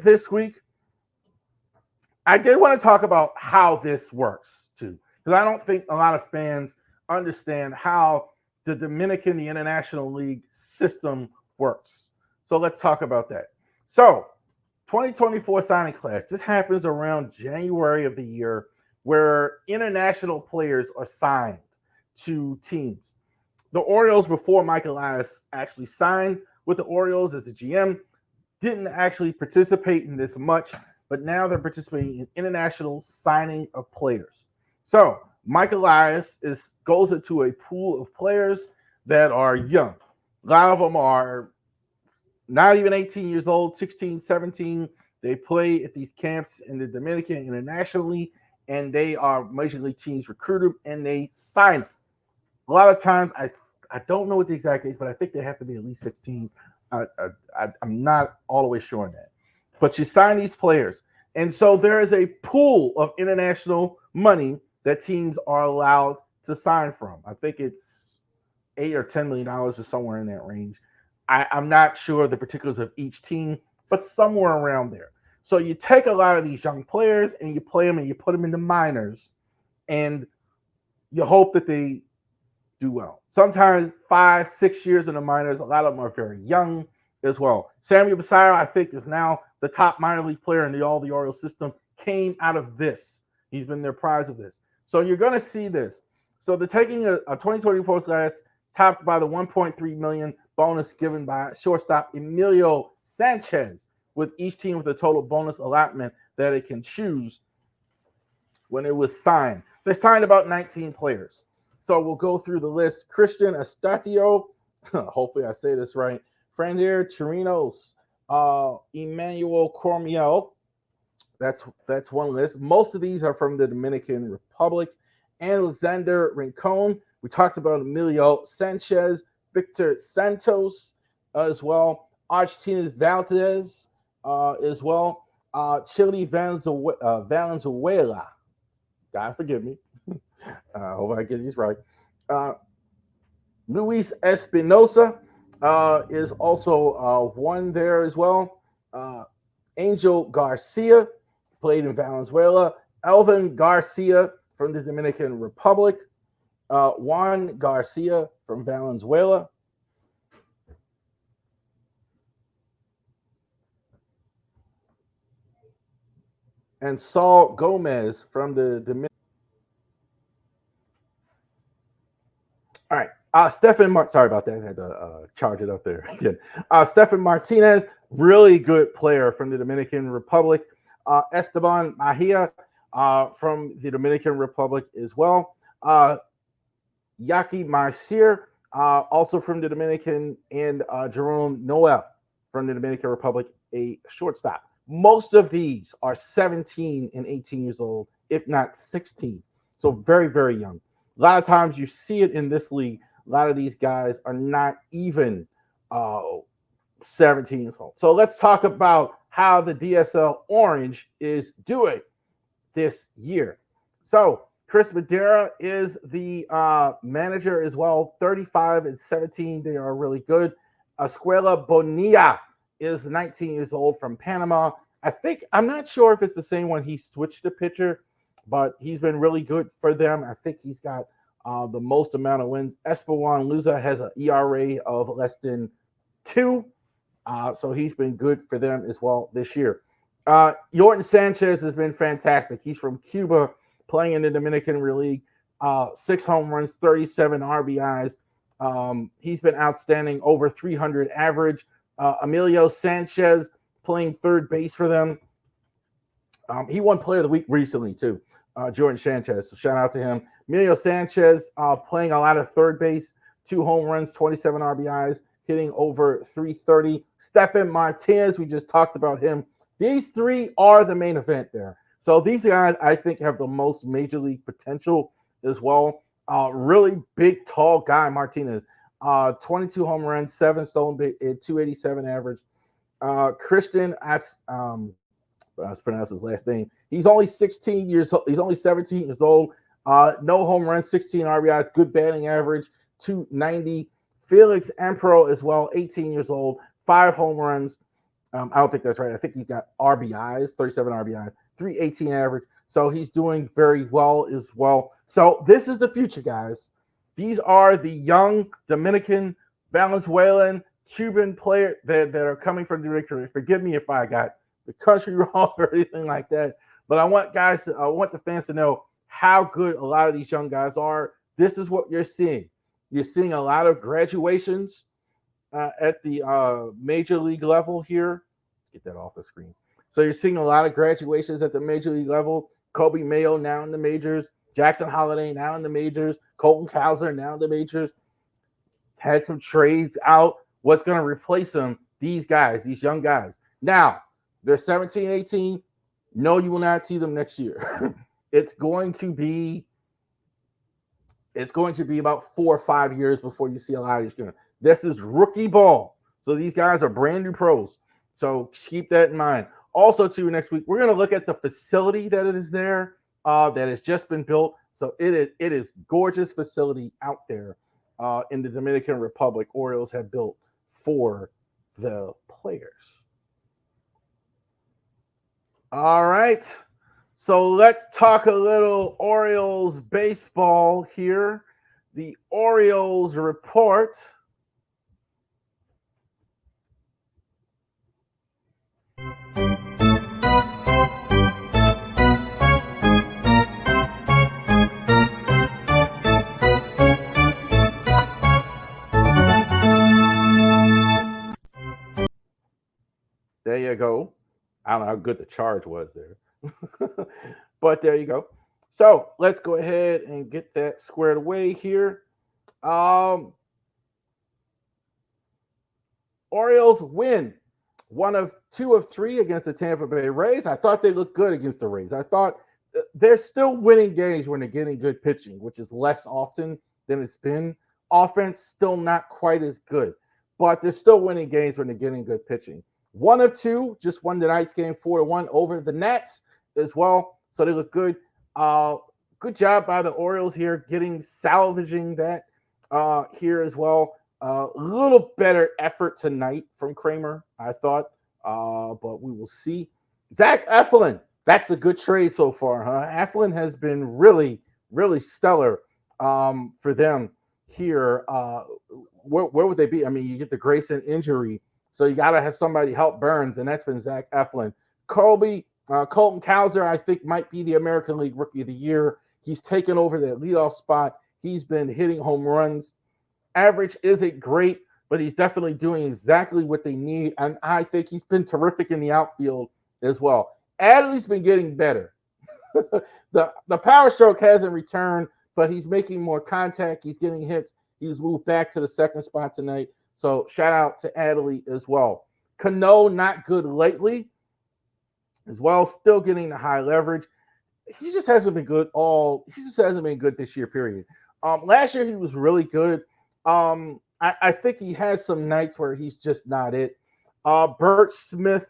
this week, I did want to talk about how this works too, because I don't think a lot of fans understand how the Dominican, the International League system works. So let's talk about that. So, 2024 signing class. This happens around January of the year where international players are signed to teams. The Orioles, before Mike Elias actually signed with the Orioles as the GM, didn't actually participate in this much, but now they're participating in international signing of players. So Mike Elias goes into a pool of players that are young. A lot of them are not even 18 years old, 16, 17. They play at these camps in the Dominican internationally, and they are major league teams recruit them and they sign them. A lot of times, I don't know what the exact age, but I think they have to be at least 16. I'm not all the way sure on that. But you sign these players. And so there is a pool of international money that teams are allowed to sign from. I think it's $8 or $10 million or somewhere in that range. I'm not sure the particulars of each team, but somewhere around there. So you take a lot of these young players and you play them and you put them in the minors, and you hope that they do well. Sometimes 5, 6 years in the minors. A lot of them are very young as well. Samuel Basallo, I think, is now the top minor league player in the Orioles system. Came out of this. He's been their prize of this. So you're going to see this. So they're taking a 2024 class topped by the $1.3 million bonus given by shortstop Emilio Sanchez, with each team with a total bonus allotment that it can choose when it was signed. They signed about 19 players. So we'll go through the list. Christian Estacio, hopefully I say this right, Frandier Chirinos, Emmanuel Cormiel. That's one list. Most of these are from the Dominican Republic. Alexander Rincon. We talked about Emilio Sanchez, Victor Santos as well. Argentina Valdez as well. Chile Valenzuela. God forgive me. I hope I get these right. Luis Espinosa is also one there as well. Angel Garcia played in Valenzuela. Elvin Garcia from the Dominican Republic. Juan Garcia from Valenzuela. And Saul Gomez from the Dominican. All right. Sorry about that. I had to charge it up there again. Stefan Martinez, really good player from the Dominican Republic. Esteban Mahia from the Dominican Republic as well. Yaki Marcier, also from the Dominican, and Jerome Noel from the Dominican Republic, a shortstop. Most of these are 17 and 18 years old, if not 16. So very, very young. A lot of times you see it in this league. A lot of these guys are not even 17 years old. So let's talk about how the DSL Orange is doing this year. So Chris Madera is the manager as well. 35 and 17. They are really good. Escuela Bonilla is 19 years old from Panama. I'm not sure if it's the same one. He switched the pitcher, but he's been really good for them. I think he's got the most amount of wins. Esteban Luza has an ERA of less than 2. So he's been good for them as well this year. Yorton Sanchez has been fantastic. He's from Cuba, playing in the Dominican League. 6 home runs, 37 RBIs. He's been outstanding, over 300 average. Emilio Sanchez playing third base for them. He won Player of the Week recently too, Jordan Sanchez. So shout out to him. Emilio Sanchez playing a lot of third base, 2 home runs, 27 RBIs, hitting over 330. Stefan Martinez, we just talked about him. These 3 are the main event there. So these guys, I think, have the most major league potential as well. Really big, tall guy, Martinez. 22 home runs, 7 stolen base, 287 average. Christian, I pronounced his last name. He's only 16 years old. He's only 17 years old. No home runs, 16 RBIs, good batting average, 290. Felix Ampro as well, 18 years old, 5 home runs, I don't think that's right. I think he's got RBIs, 37 RBIs, 318 average. So he's doing very well as well. So this is the future, guys. These are the young Dominican, Venezuelan, Cuban players that are coming from the Dominican. Forgive me if I got the country wrong or anything like that. But I want the fans to know how good a lot of these young guys are. This is what you're seeing. You're seeing a lot of graduations at the major league level here. Get that off the screen. So you're seeing a lot of graduations at the major league level. Kobe Mayo now in the majors. Jackson Holiday now in the majors. Colton Cowser now in the majors. Had some trades out. What's going to replace them? These guys, these young guys. Now, they're 17, 18. No, you will not see them next year. it's going to be it's going to be about 4 or 5 years before you see a lot of these guys. This is rookie ball. So these guys are brand new pros. So keep that in mind. Also, too, next week, we're going to look at the facility that is there that has just been built. So it is gorgeous facility out there in the Dominican Republic. Orioles have built for the players. All right. So let's talk a little Orioles baseball here. The Orioles report. There you go. I don't know how good the charge was there. but there you go. So let's go ahead and get that squared away here. Um, Orioles win one of two of three against the Tampa Bay Rays. I thought they looked good against the Rays. I thought they're still winning games when they're getting good pitching, which is less often than it's been. Offense still not quite as good, but they're still winning games when they're getting good pitching. One of two, just won tonight's game 4-1 over the Nats as well. So they look good. Good job by the Orioles here, salvaging that here as well. A little better effort tonight from Kramer, I thought, but we will see. Zach Eflin, that's a good trade so far, huh? Eflin has been really, really stellar for them here. Where would they be? I mean, you get the Grayson injury, so you got to have somebody help Burns, and that's been Zach Eflin. Colton Cowser, I think, might be the American League Rookie of the Year. He's taken over that leadoff spot. He's been hitting home runs. Average isn't great, but he's definitely doing exactly what they need. And I think he's been terrific in the outfield as well. Adley's been getting better. the power stroke hasn't returned, but he's making more contact. He's getting hits. He's moved back to the second spot tonight. So shout out to Adley as well. Cano, not good lately as well. Still getting the high leverage. He just hasn't been good He just hasn't been good this year, period. Last year he was really good. I think he has some nights where he's just not it. Burt Smith,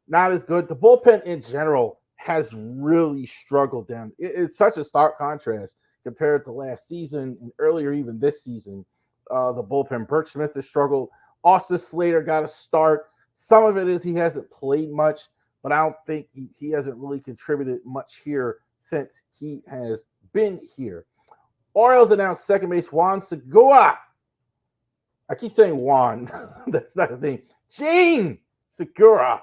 not as good. The bullpen in general has really struggled down. It's such a stark contrast compared to last season and earlier, even this season. The bullpen, Burt Smith has struggled. Austin Slater got a start. Some of it is he hasn't played much, but I don't think he hasn't really contributed much here since he has been here. Orioles announced second base Juan Segura. I keep saying Juan. That's not his name. Gene Segura.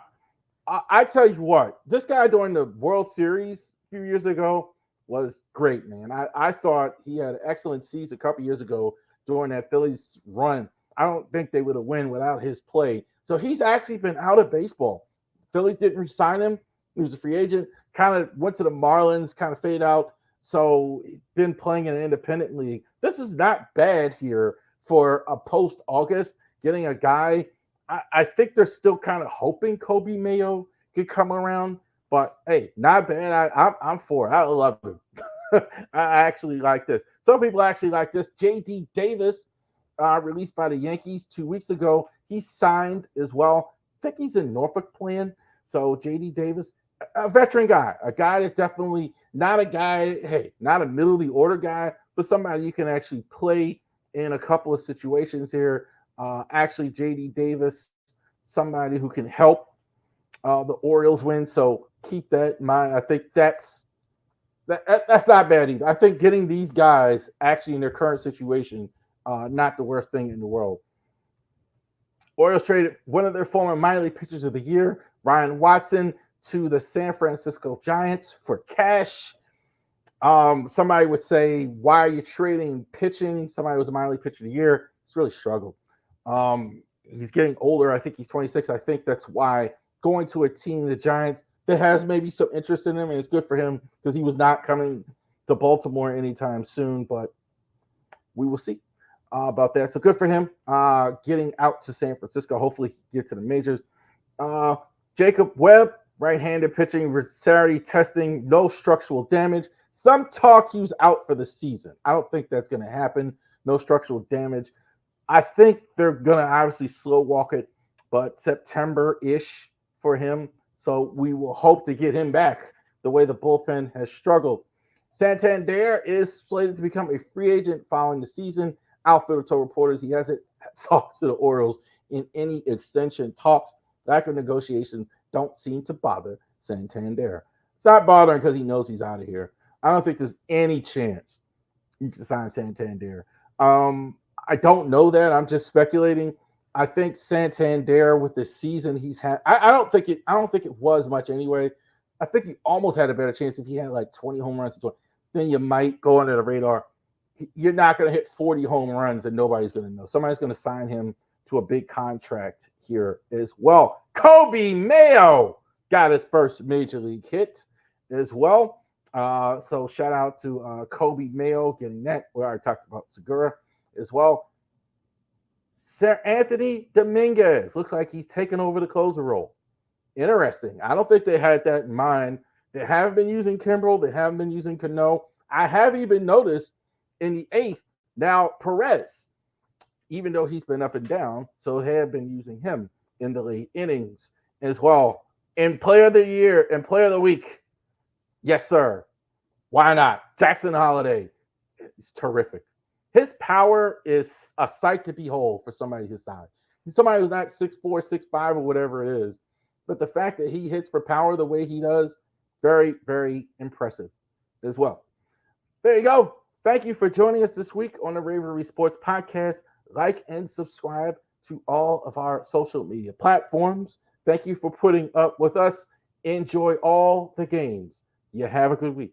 I tell you what, this guy during the World Series a few years ago was great, man. I thought he had an excellent season a couple years ago during that Phillies run. I don't think they would have won without his play. So he's actually been out of baseball. Phillies didn't re-sign him. He was a free agent. Kind of went to the Marlins, kind of fade out. So he's been playing in an independent league. This is not bad here for a post-August, getting a guy. I think they're still kind of hoping Kobe Mayo could come around. But, hey, not bad. I'm for it. I love him. I actually like this. Some people actually like this. J.D. Davis, released by the Yankees 2 weeks ago. He signed as well. I think he's in Norfolk playing. So J.D. Davis, a veteran guy, a guy that definitely not a guy, not a middle of the order guy, but somebody you can actually play in a couple of situations here. Actually, J.D. Davis somebody who can help the Orioles win. So keep that in mind. I think that's not bad either. I think getting these guys actually in their current situation, not the worst thing in the world. Orioles traded one of their former minor league pitchers of the year, Ryan Watson, to the San Francisco Giants for cash. Somebody would say, why are you trading pitching? Somebody was a minor league pitcher of the year. He's really struggled. He's getting older. I think he's 26. I think that's why going to a team, the Giants, that has maybe some interest in him, and it's good for him because he was not coming to Baltimore anytime soon, but we will see about that. So good for him getting out to San Francisco. Hopefully get to the majors. Jacob Webb, right-handed pitching, Saturday testing, no structural damage. Some talk he was out for the season. I don't think that's going to happen. No structural damage. I think they're going to obviously slow walk it, but September-ish for him. So we will hope to get him back the way the bullpen has struggled. Santander is slated to become a free agent following the season. Outfielder told reporters he hasn't talked to the Orioles in any extension talks. Lack of negotiations don't seem to bother Santander. It's not bothering because he knows he's out of here. I don't think there's any chance you can sign Santander. I don't know that. I'm just speculating. I think Santander with the season he's had, I don't think it was much anyway. I think he almost had a better chance if he had like 20 home runs. Then you might go under the radar. You're not going to hit 40 home runs and nobody's going to know. Somebody's going to sign him to a big contract here as well. Kobe Mayo got his first major league hit as well. So shout out to Kobe Mayo getting that. We already talked about Segura as well. Sir Anthony Dominguez looks like he's taken over the closer role. Interesting. I don't think they had that in mind. They haven't been using Kimbrel. They haven't been using Cano. I have even noticed in the eighth, now Perez, even though he's been up and down, so they have been using him in the late innings as well. And player of the year and player of the week, yes, sir. Why not? Jackson Holiday is terrific. His power is a sight to behold for somebody his size. He's somebody who's not 6'4", 6'5", or whatever it is. But the fact that he hits for power the way he does, very, very impressive as well. There you go. Thank you for joining us this week on the Ravorisports Sports Podcast. Like and subscribe to all of our social media platforms. Thank you for putting up with us. Enjoy all the games. You have a good week.